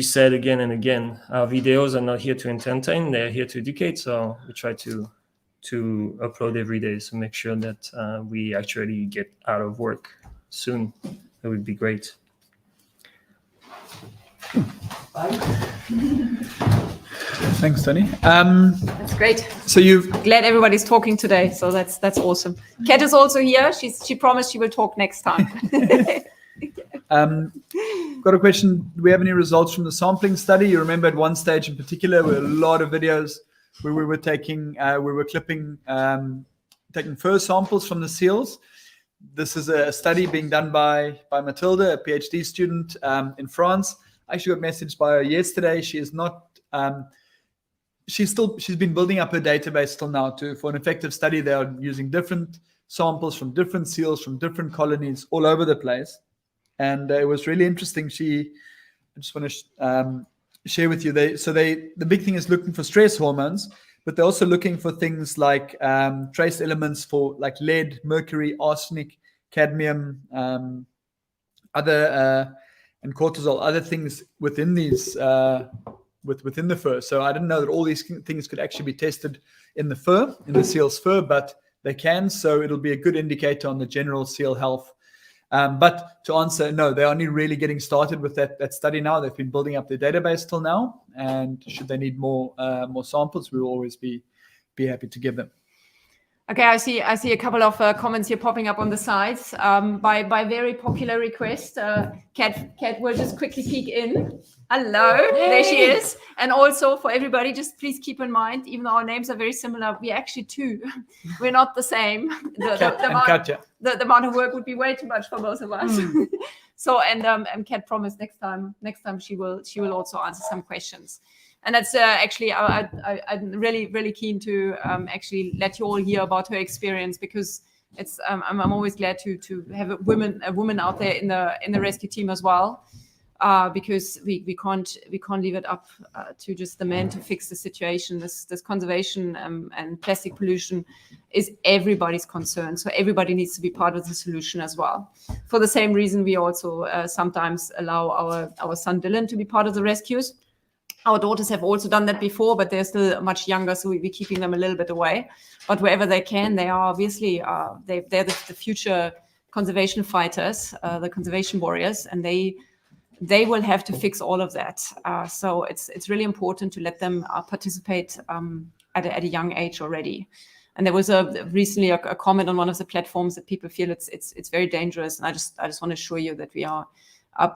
said again and again. Our videos are not here to entertain; they're here to educate. So we try to upload every day, so make sure that we actually get out of work soon. That would be great. Thanks, Tony. That's great. So you've Glad everybody's talking today. So that's awesome. Kat is also here. She promised she will talk next time. got a question. Do we have any results from the sampling study? You remember at one stage in particular, there were a lot of videos where we were taking fur samples from the seals. This is a study being done by Matilda, a PhD student in France. I actually got messaged by her yesterday. She is not. She's been building up her database till now. For an effective study, they are using different samples from different seals from different colonies all over the place, and it was really interesting. I just want to share with you. The big thing is looking for stress hormones, but they're also looking for things like trace elements for like lead, mercury, arsenic, cadmium, and cortisol, other things within these within the fur. So I didn't know that all these things could actually be tested in the fur, in the seal's fur, but they can. So it'll be a good indicator on the general seal health. But to answer, no, they're only really getting started with that study now. They've been building up their database till now, and should they need more samples, we will always be happy to give them. Okay, I see a couple of comments here popping up on the sides. By very popular request, Kat will just quickly peek in. Hello, there she is. And also for everybody, just please keep in mind, even though our names are very similar, we're actually two. We're not the same. The amount of work would be way too much for both of us. So and Kat promised next time she will also answer some questions. And that's actually, I'm really keen to actually let you all hear about her experience, because it's I'm always glad to have a woman out there in the rescue team as well, because we can't leave it up to just the men to fix the situation. This conservation and plastic pollution is everybody's concern, so everybody needs to be part of the solution as well. For the same reason, we also sometimes allow our son Dylan to be part of the rescues. Our daughters have also done that before, but they're still much younger, so we're keeping them a little bit away. But wherever they can, they are obviously they're the future conservation fighters, the conservation warriors, and they will have to fix all of that. So it's really important to let them participate at a young age already. And there was recently a comment on one of the platforms that people feel it's very dangerous, and I just want to assure you that we are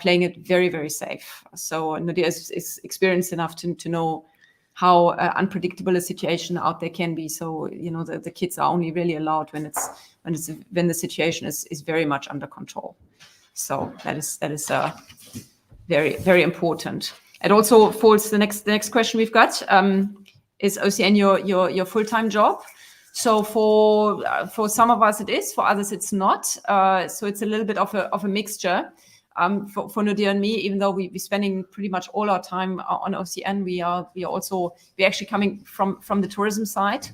playing it very, very safe. So Nadia is experienced enough to know how unpredictable a situation out there can be. So the kids are only really allowed when the situation is very much under control. So that is very, very important. It also falls the next question we've got is OCN your full-time job? So for some of us it is, for others it's not. So it's a little bit of a mixture. For Nadia and me, even though we're spending pretty much all our time on OCN, we're actually coming from the tourism side,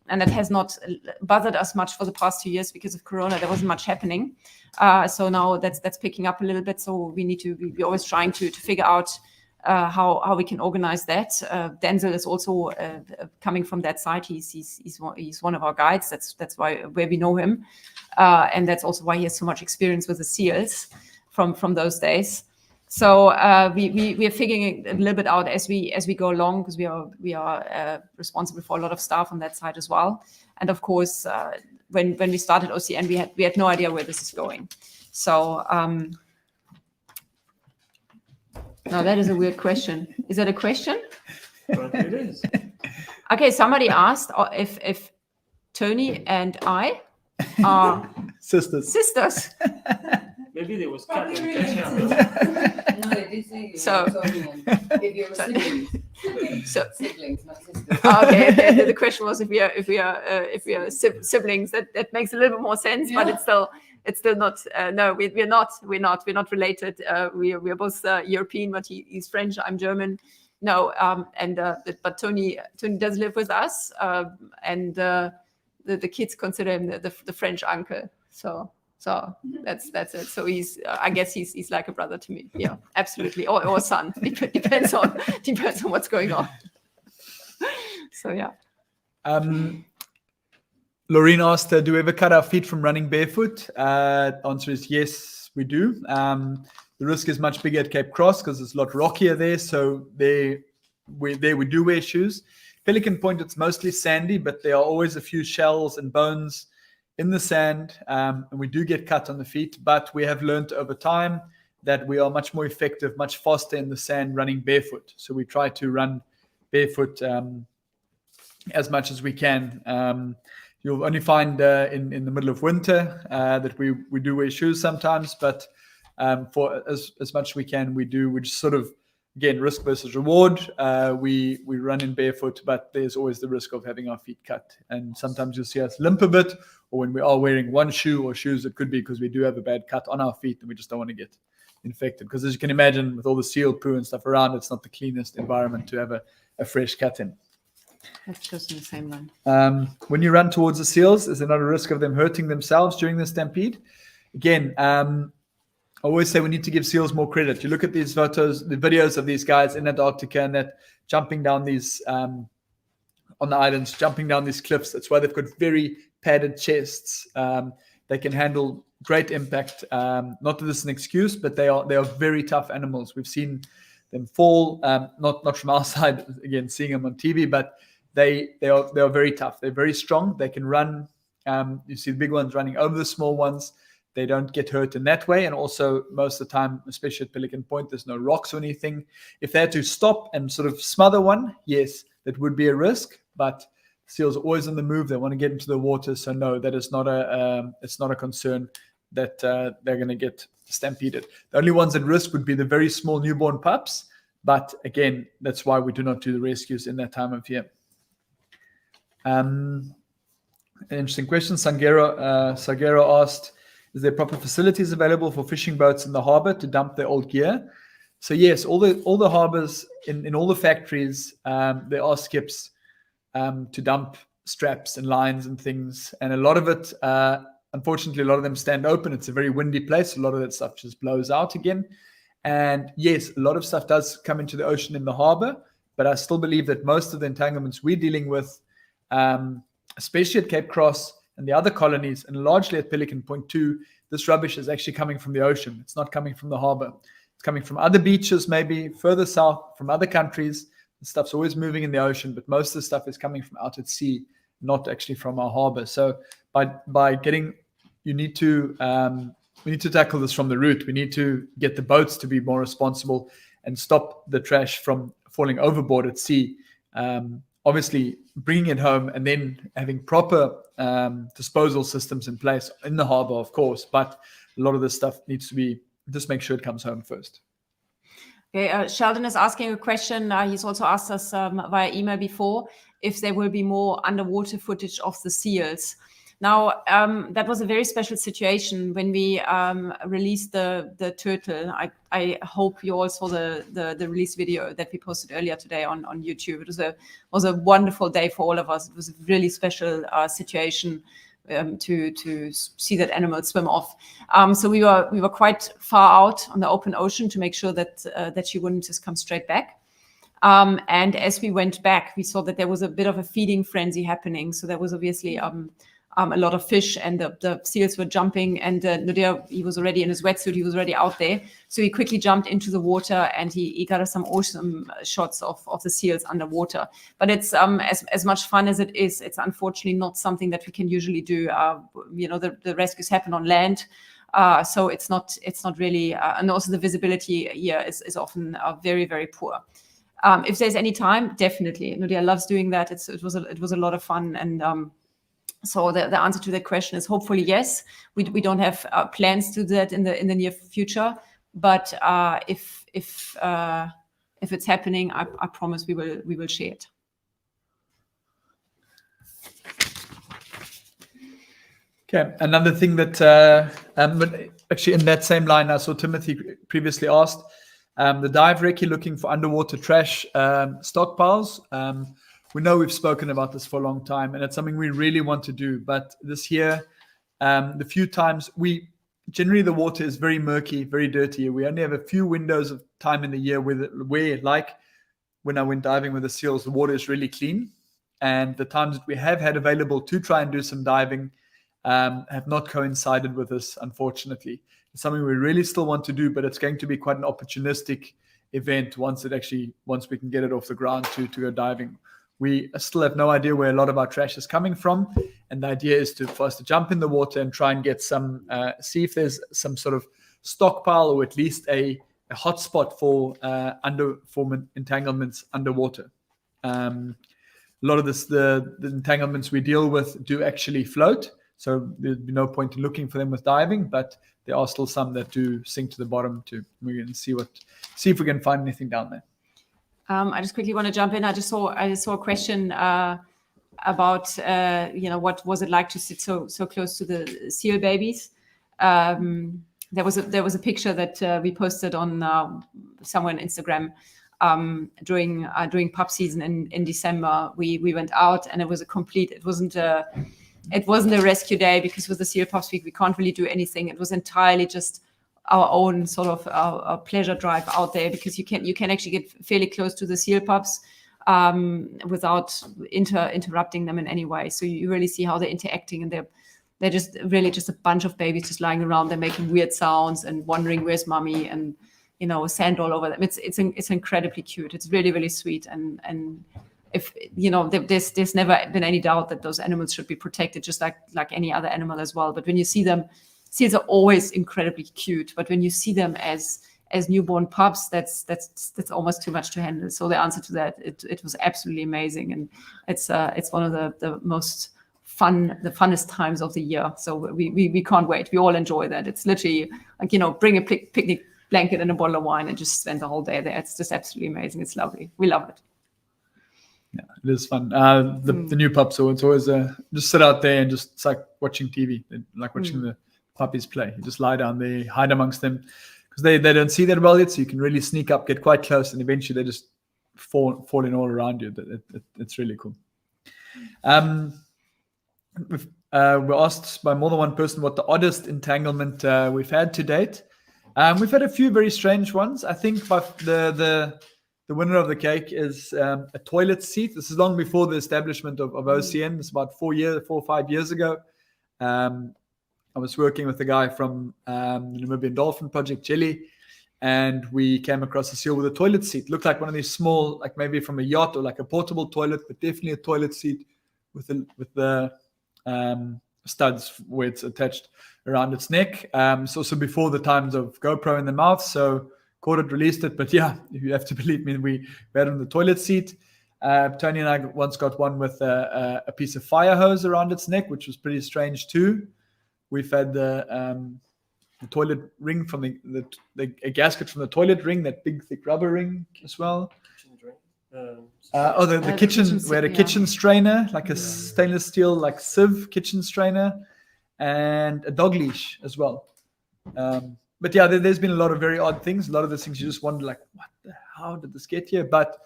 and that has not bothered us much for the past 2 years because of Corona. There wasn't much happening, so now that's picking up a little bit. So we're always trying to figure out how we can organize that. Denzel is also coming from that side. He's one of our guides. That's where we know him, and that's also why he has so much experience with the seals from those days. So we are figuring it a little bit out as we go along, because we are responsible for a lot of staff on that side as well. And of course, when we started OCN, we had no idea where this is going. So now that is a weird question. Is that a question? It is. Okay, somebody asked if Tony and I are sisters. Maybe there was No, they did say you So- were Tony and if you were siblings. So Siblings, not sisters. okay, the question was if we are siblings. That makes a little bit more sense, but it's still not. No, we're not related. We are both European, but he's French. I'm German. No, but Tony does live with us, and the kids consider him the French uncle. So that's it. So I guess he's like a brother to me. Yeah, absolutely, or son. Depends on what's going on. So yeah. Laureen asked, do we ever cut our feet from running barefoot? Answer is yes, we do. The risk is much bigger at Cape Cross because it's a lot rockier there. So we do wear shoes. Pelican Point, it's mostly sandy, but there are always a few shells and bones in the sand, and we do get cut on the feet. But we have learned over time that we are much more effective, much faster in the sand running barefoot. So we try to run barefoot as much as we can. You'll only find in the middle of winter that we do wear shoes sometimes, but for as much as we can, we just sort of, again, risk versus reward. We run in barefoot, but there's always the risk of having our feet cut. And sometimes you'll see us limp a bit, or when we are wearing one shoe or shoes, it could be because we do have a bad cut on our feet and we just don't want to get infected. Because as you can imagine, with all the seal poo and stuff around, it's not the cleanest environment to have a fresh cut in. That's just in the same line. When you run towards the seals, is there not a risk of them hurting themselves during the stampede? Again, I always say we need to give seals more credit. You look at these photos, the videos of these guys in Antarctica and that jumping down these, on the islands, jumping down these cliffs. That's why they've got very padded chests. They can handle great impact. Not that this is an excuse, but they are very tough animals. We've seen them fall, not from our side, again, seeing them on TV, but they are very tough. They're very strong. They can run. You see the big ones running over the small ones. They don't get hurt in that way. And also, most of the time, especially at Pelican Point, there's no rocks or anything. If they had to stop and sort of smother one, yes, that would be a risk. But seals are always on the move. They want to get into the water. So no, that is not it's not a concern that they're going to get stampeded. The only ones at risk would be the very small newborn pups. But again, that's why we do not do the rescues in that time of year. An interesting question. Sagero asked, is there proper facilities available for fishing boats in the harbour to dump their old gear? So yes, all the harbours in all the factories, there are skips to dump straps and lines and things. And a lot of it, unfortunately, a lot of them stand open. It's a very windy place. A lot of that stuff just blows out again. And yes, a lot of stuff does come into the ocean in the harbour, but I still believe that most of the entanglements we're dealing with, especially at Cape Cross and the other colonies, and largely at Pelican Point too, this rubbish is actually coming from the ocean. It's not coming from the harbour. It's coming from other beaches, maybe further south, from other countries. The stuff's always moving in the ocean, but most of the stuff is coming from out at sea, not actually from our harbour. So by getting, we need to tackle this from the root. We need to get the boats to be more responsible and stop the trash from falling overboard at sea. Obviously, bringing it home and then having proper disposal systems in place in the harbour, of course. But a lot of this stuff needs to be, just make sure it comes home first. Okay, Sheldon is asking a question. He's also asked us via email before if there will be more underwater footage of the seals. Now, that was a very special situation when we released the turtle. I hope you all saw the release video that we posted earlier today on YouTube. It was a wonderful day for all of us. It was a really special situation to see that animal swim off. So we were quite far out on the open ocean to make sure that she wouldn't just come straight back. And as we went back, we saw that there was a bit of a feeding frenzy happening. So there was obviously a lot of fish, and the seals were jumping, and Nudia, he was already in his wetsuit, he was already out there. So he quickly jumped into the water, and he got us some awesome shots of the seals underwater. But it's as much fun as it is, it's unfortunately not something that we can usually do. The rescues happen on land. So it's not really, and also the visibility here is often very, very poor. If there's any time, definitely. Nudia loves doing that. It was a lot of fun, and so the answer to that question is hopefully yes. We don't have plans to do that in the near future, but if it's happening, I promise we will share it. Okay, another thing that but actually in that same line, I saw Timothy previously asked, the dive recce looking for underwater trash stockpiles. We know we've spoken about this for a long time, and it's something we really want to do. But this year, the few times generally the water is very murky, very dirty. We only have a few windows of time in the year where like when I went diving with the seals, the water is really clean. And the times that we have had available to try and do some diving have not coincided with this, unfortunately. It's something we really still want to do, but it's going to be quite an opportunistic event once we can get it off the ground to go diving. We still have no idea where a lot of our trash is coming from, and the idea is for us to jump in the water and try and get some, see if there's some sort of stockpile or at least a hotspot for entanglements underwater. A lot of the entanglements we deal with do actually float, so there'd be no point in looking for them with diving, but there are still some that do sink to the bottom and see if we can find anything down there. I just quickly want to jump in. I just saw a question about what was it like to sit so close to the seal babies. There was a picture that we posted on somewhere on Instagram during pup season in December. We went out and it was it wasn't a rescue day, because with the seal pups we can't really do anything. It was entirely just our own sort of our pleasure drive out there, because you can actually get fairly close to the seal pups without interrupting them in any way. So you really see how they're interacting, and they're just really just a bunch of babies just lying around. They're making weird sounds and wondering where's mommy, and sand all over them. It's incredibly cute. It's really, really sweet, and if there's never been any doubt that those animals should be protected just like any other animal as well. But when you see them, seals are always incredibly cute, but when you see them as newborn pups, that's almost too much to handle. So the answer to that, it was absolutely amazing, and it's one of the most funnest times of the year. So we can't wait. We all enjoy that. It's literally like bring a picnic blanket and a bottle of wine and just spend the whole day there. It's just absolutely amazing. It's lovely. We love it. Yeah, it is fun. The new pups, so it's always just sit out there and it's like watching TV, like watching the puppies play. You just lie down there, hide amongst them, because they don't see that well yet, so you can really sneak up, get quite close, and eventually they just fall in all around you. It's really cool. We're asked by more than one person what the oddest entanglement we've had to date. We've had a few very strange ones. I think by the winner of the cake is a toilet seat. This is long before the establishment of OCN. It's about 4 or 5 years ago. I was working with a guy from the Namibian Dolphin Project, Jelly, and we came across a seal with a toilet seat. It looked like one of these small, like maybe from a yacht or like a portable toilet, but definitely a toilet seat with the studs where it's attached around its neck. It's also before the times of GoPro in the mouth, so caught it, released it. But yeah, if you have to believe me, we had on the toilet seat. Tony and I once got one with a piece of fire hose around its neck, which was pretty strange too. We've had the toilet ring from a gasket from the toilet ring, that big thick rubber ring as well. The kitchen. We had a kitchen strainer, like a stainless steel like sieve kitchen strainer, and a dog leash as well. But yeah, there's been a lot of very odd things. A lot of those things you just wonder, like, how did this get here? But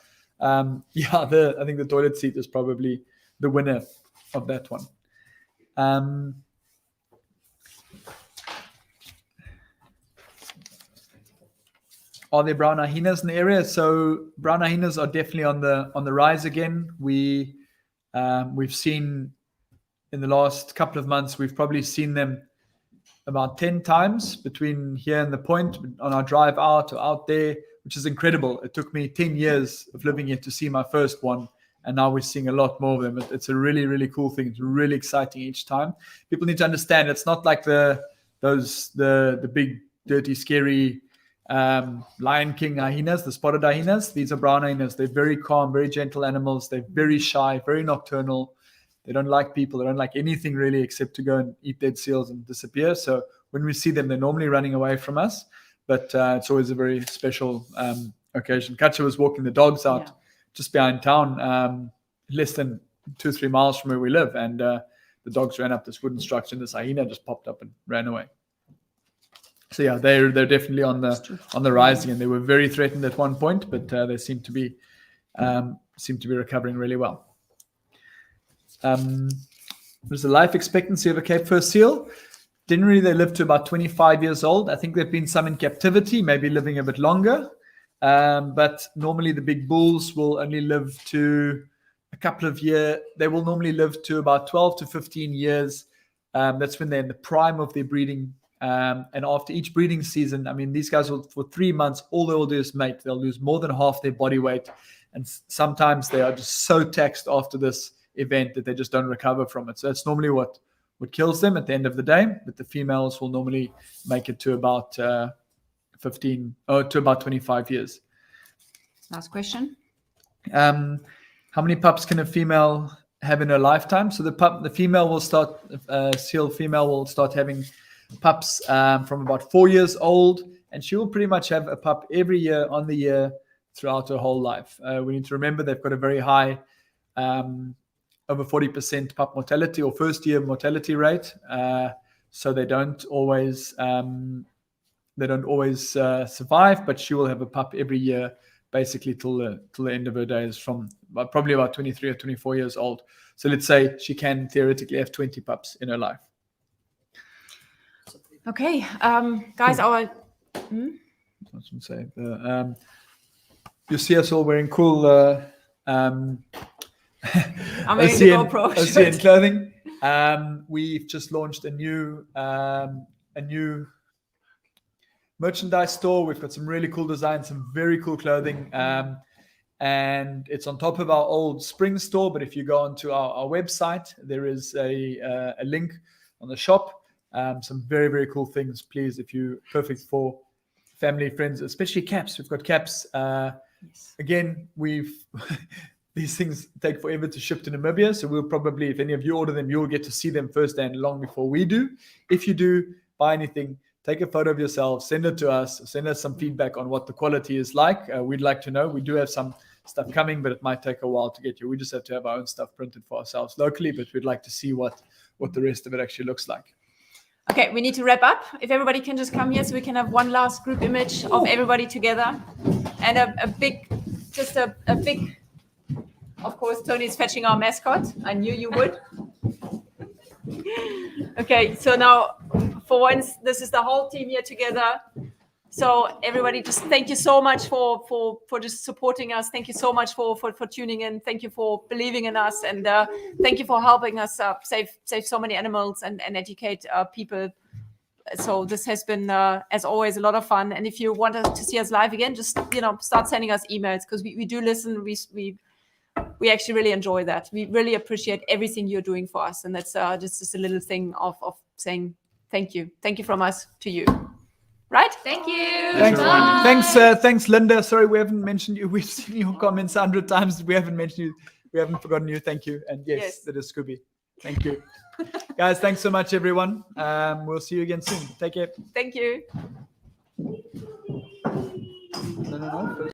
I think the toilet seat is probably the winner of that one. Are there brown hyenas in the area? So brown hyenas are definitely on the rise again. We've seen in the last couple of months, we've probably seen them about 10 times between here and the point on our drive out or out there, which is incredible. It took me 10 years of living here to see my first one, and now we're seeing a lot more of them. It's a really, really cool thing. It's really exciting each time. People need to understand it's not like the big, dirty, scary Lion King hyenas, the spotted hyenas. These are brown hyenas. They're very calm, very gentle animals. They're very shy, very nocturnal. They don't like people. They don't like anything really except to go and eat dead seals and disappear. So when we see them, they're normally running away from us. But it's always a very special occasion. Katja was walking the dogs out just behind town, less than 2 or 3 miles from where we live. And the dogs ran up this wooden structure, and this hyena just popped up and ran away. So yeah, they're definitely on the rise again. They were very threatened at one point, but they seem to be recovering really well. There's the life expectancy of a Cape Fur seal. Generally, they live to about 25 years old. I think there've been some in captivity, maybe living a bit longer. But normally the big bulls will only live to a couple of years. They will normally live to about 12 to 15 years. That's when they're in the prime of their breeding And after each breeding season, I mean, these guys will, for 3 months, all they will do is mate. They'll lose more than half their body weight. And sometimes they are just so taxed after this event that they just don't recover from it. So that's normally what kills them at the end of the day. But the females will normally make it to about 25 years. Last question. How many pups can a female have in her lifetime? So the female will start, seal female will start having pups from about 4 years old, and she will pretty much have a pup every year on the year throughout her whole life. We need to remember they've got a very high, over 40% pup mortality or first year mortality rate. So they don't always survive, but she will have a pup every year, basically till the end of her days, from probably about 23 or 24 years old. So let's say she can theoretically have 20 pups in her life. Okay, guys, I was going to say, you see us all wearing cool I'm wearing the GoPro OCN clothing. We've just launched a new merchandise store. We've got some really cool designs, some very cool clothing, and it's on top of our old spring store. But if you go onto our website, there is a link on the shop. Some very, very cool things. Please, if you're perfect for family, friends, especially caps. We've got caps. Yes. Again, these things take forever to ship to Namibia. So we'll probably, if any of you order them, you'll get to see them firsthand long before we do. If you do buy anything, take a photo of yourself, send it to us, send us some feedback on what the quality is like. We'd like to know. We do have some stuff coming, but it might take a while to get you. We just have to have our own stuff printed for ourselves locally, but we'd like to see what the rest of it actually looks like. Okay, we need to wrap up. If everybody can just come here so we can have one last group image of everybody together. And a big, of course, Tony's fetching our mascot. I knew you would. Okay, so now for once, this is the whole team here together. So everybody, just thank you so much for just supporting us. Thank you so much for tuning in. Thank you for believing in us, and thank you for helping us save so many animals and educate people. So this has been, as always, a lot of fun. And if you want to see us live again, just start sending us emails, because we do listen. We actually really enjoy that. We really appreciate everything you're doing for us, and that's just a little thing of saying thank you. Thank you from us to you. Right? Thank you. Thanks, Bye. thanks, Linda. Sorry, we haven't mentioned you. We've seen your comments 100 times. We haven't mentioned you. We haven't forgotten you. Thank you. And yes, that is Scooby. Thank you. Guys, thanks so much, everyone. We'll see you again soon. Take care. Thank you. No.